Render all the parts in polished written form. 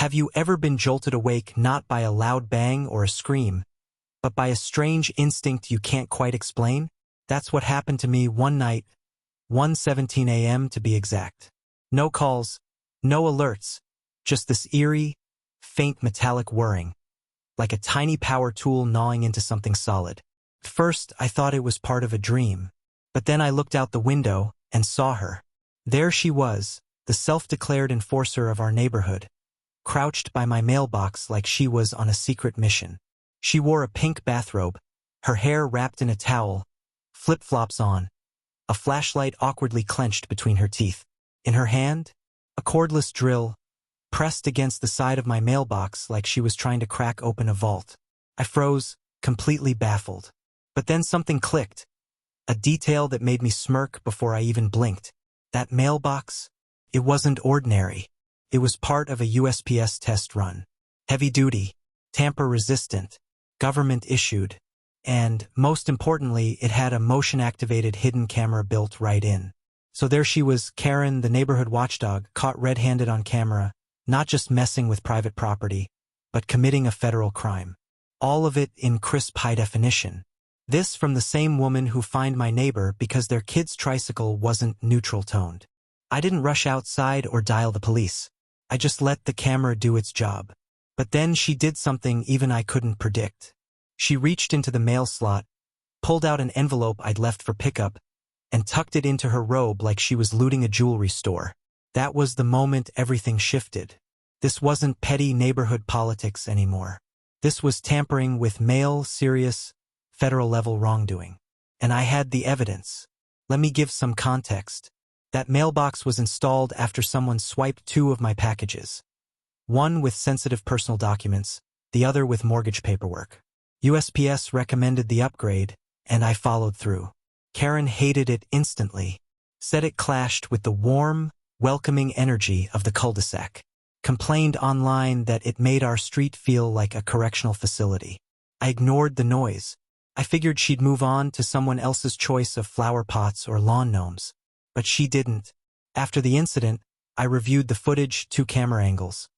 Have you ever been jolted awake not by a loud bang or a scream, but by a strange instinct you can't quite explain? That's what happened to me one night, 1:17 a.m. to be exact. No calls, no alerts, just this eerie, faint metallic whirring, like a tiny power tool gnawing into something solid. At first, I thought it was part of a dream, but then I looked out the window and saw her. There she was, the self-declared enforcer of our neighborhood, crouched by my mailbox like she was on a secret mission. She wore a pink bathrobe, her hair wrapped in a towel, flip-flops on, a flashlight awkwardly clenched between her teeth. In her hand, a cordless drill, pressed against the side of my mailbox like she was trying to crack open a vault. I froze, completely baffled. But then something clicked, a detail that made me smirk before I even blinked. That mailbox, it wasn't ordinary. It was part of a USPS test run. Heavy-duty, tamper-resistant, government-issued, and, most importantly, it had a motion-activated hidden camera built right in. So there she was, Karen, the neighborhood watchdog, caught red-handed on camera, not just messing with private property, but committing a federal crime. All of it in crisp high definition. This from the same woman who fined my neighbor because their kid's tricycle wasn't neutral-toned. I didn't rush outside or dial the police. I just let the camera do its job. But then she did something even I couldn't predict. She reached into the mail slot, pulled out an envelope I'd left for pickup, and tucked it into her robe like she was looting a jewelry store. That was the moment everything shifted. This wasn't petty neighborhood politics anymore. This was tampering with mail, serious, federal-level wrongdoing. And I had the evidence. Let me give some context. That mailbox was installed after someone swiped 2 of my packages. One with sensitive personal documents, the other with mortgage paperwork. USPS recommended the upgrade, and I followed through. Karen hated it instantly, said it clashed with the warm, welcoming energy of the cul-de-sac, complained online that it made our street feel like a correctional facility. I ignored the noise. I figured she'd move on to someone else's choice of flower pots or lawn gnomes. But she didn't. After the incident, I reviewed the footage, 2 camera angles.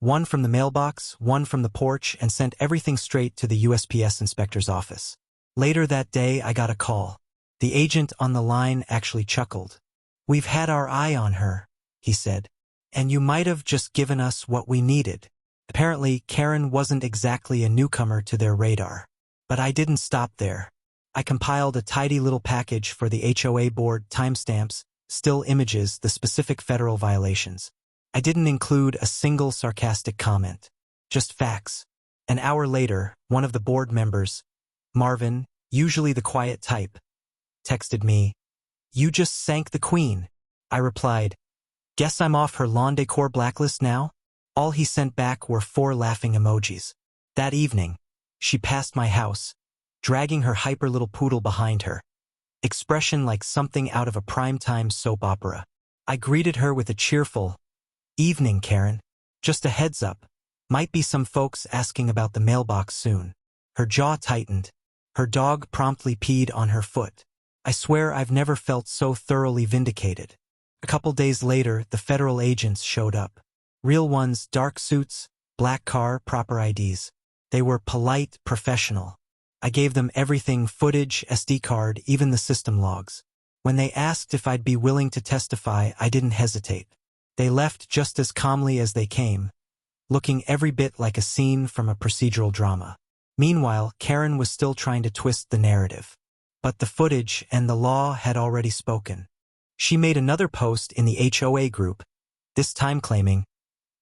One from the mailbox, one from the porch, and sent everything straight to the USPS inspector's office. Later that day, I got a call. The agent on the line actually chuckled. "We've had our eye on her," he said. "And you might have just given us what we needed." Apparently, Karen wasn't exactly a newcomer to their radar. But I didn't stop there. I compiled a tidy little package for the HOA board, timestamps, still images, the specific federal violations. I didn't include a single sarcastic comment. Just facts. An hour later, one of the board members, Marvin, usually the quiet type, texted me, "You just sank the queen." I replied, "Guess I'm off her lawn decor blacklist now?" All he sent back were 4 laughing emojis. That evening, she passed my house, dragging her hyper little poodle behind her, expression like something out of a primetime soap opera. I greeted her with a cheerful, "Evening, Karen. Just a heads up, might be some folks asking about the mailbox soon." Her jaw tightened. Her dog promptly peed on her foot. I swear I've never felt so thoroughly vindicated. A couple days later, the federal agents showed up. Real ones, dark suits, black car, proper IDs. They were polite, professional. I gave them everything, footage, SD card, even the system logs. When they asked if I'd be willing to testify, I didn't hesitate. They left just as calmly as they came, looking every bit like a scene from a procedural drama. Meanwhile, Karen was still trying to twist the narrative. But the footage and the law had already spoken. She made another post in the HOA group, this time claiming,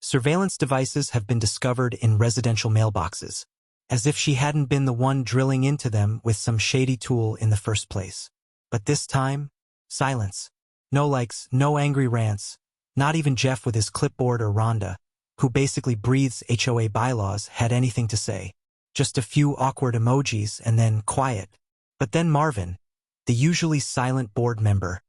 "Surveillance devices have been discovered in residential mailboxes," as if she hadn't been the one drilling into them with some shady tool in the first place. But this time, silence. No likes, no angry rants, not even Jeff with his clipboard or Rhonda, who basically breathes HOA bylaws, had anything to say. Just a few awkward emojis and then quiet. But then Marvin, the usually silent board member,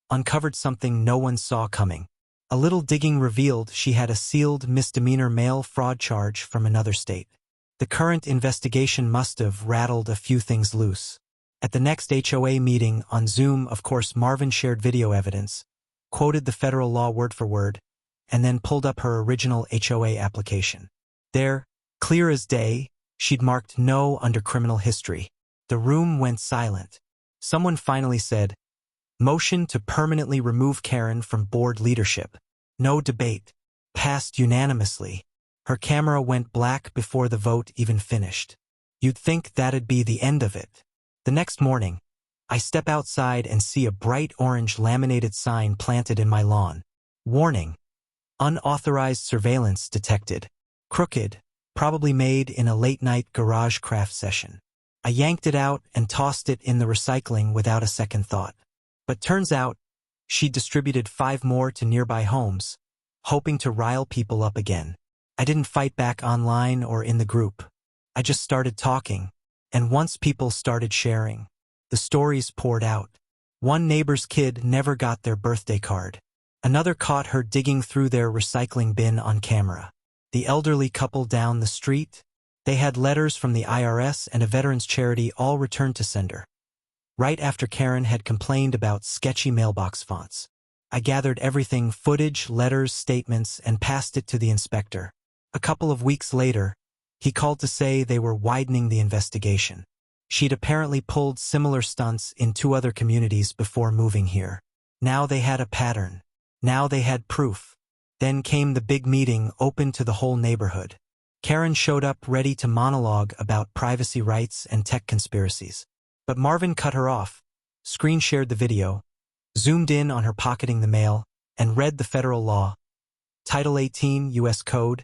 uncovered something no one saw coming. A little digging revealed she had a sealed misdemeanor mail fraud charge from another state. The current investigation must have rattled a few things loose. At the next HOA meeting on Zoom, of course, Marvin shared video evidence, quoted the federal law word for word, and then pulled up her original HOA application. There, clear as day, she'd marked no under criminal history. The room went silent. Someone finally said, "Motion to permanently remove Karen from board leadership." No debate. Passed unanimously. Her camera went black before the vote even finished. You'd think that'd be the end of it. The next morning, I step outside and see a bright orange laminated sign planted in my lawn. Warning: unauthorized surveillance detected. Crooked, probably made in a late-night garage craft session. I yanked it out and tossed it in the recycling without a second thought. But turns out, she distributed 5 more to nearby homes, hoping to rile people up again. I didn't fight back online or in the group. I just started talking, and once people started sharing, the stories poured out. One neighbor's kid never got their birthday card. Another caught her digging through their recycling bin on camera. The elderly couple down the street, they had letters from the IRS and a veterans charity all returned to sender. Right after Karen had complained about sketchy mailbox fonts. I gathered everything: footage, letters, statements, and passed it to the inspector. A couple of weeks later, he called to say they were widening the investigation. She'd apparently pulled similar stunts in 2 other communities before moving here. Now they had a pattern. Now they had proof. Then came the big meeting open to the whole neighborhood. Karen showed up ready to monologue about privacy rights and tech conspiracies. But Marvin cut her off, screen shared the video, zoomed in on her pocketing the mail, and read the federal law. Title 18 U.S. Code,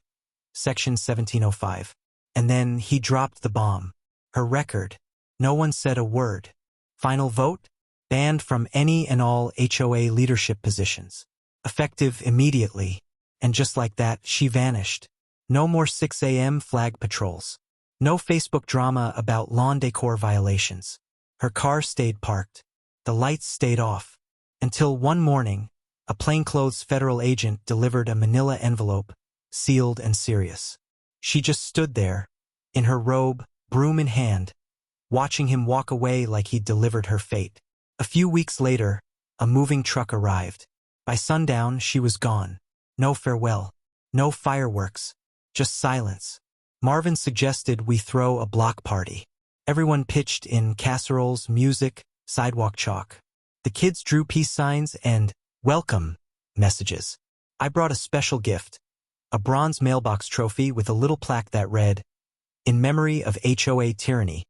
Section 1705. And then he dropped the bomb. Her record. No one said a word. Final vote? Banned from any and all HOA leadership positions. Effective immediately. And just like that, she vanished. No more 6 a.m. flag patrols. No Facebook drama about lawn decor violations. Her car stayed parked. The lights stayed off. Until one morning, a plainclothes federal agent delivered a manila envelope, sealed and serious. She just stood there, in her robe, broom in hand, watching him walk away like he'd delivered her fate. A few weeks later, a moving truck arrived. By sundown, she was gone. No farewell. No fireworks. Just silence. Marvin suggested we throw a block party. Everyone pitched in: casseroles, music, sidewalk chalk. The kids drew peace signs and "welcome" messages. I brought a special gift, a bronze mailbox trophy with a little plaque that read, "In memory of HOA tyranny.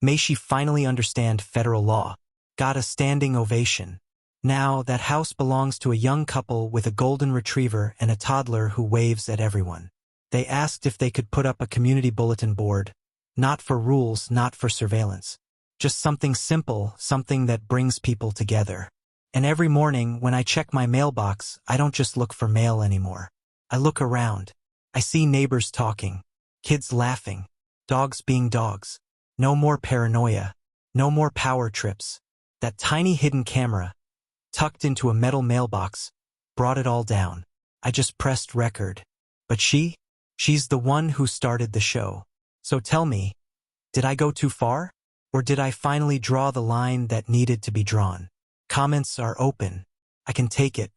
May she finally understand federal law." Got a standing ovation. Now that house belongs to a young couple with a golden retriever and a toddler who waves at everyone. They asked if they could put up a community bulletin board. Not for rules, not for surveillance. Just something simple, something that brings people together. And every morning when I check my mailbox, I don't just look for mail anymore. I look around. I see neighbors talking, kids laughing, dogs being dogs. No more paranoia. No more power trips. That tiny hidden camera, tucked into a metal mailbox, brought it all down. I just pressed record. But she's the one who started the show. So tell me, did I go too far? Or did I finally draw the line that needed to be drawn? Comments are open. I can take it.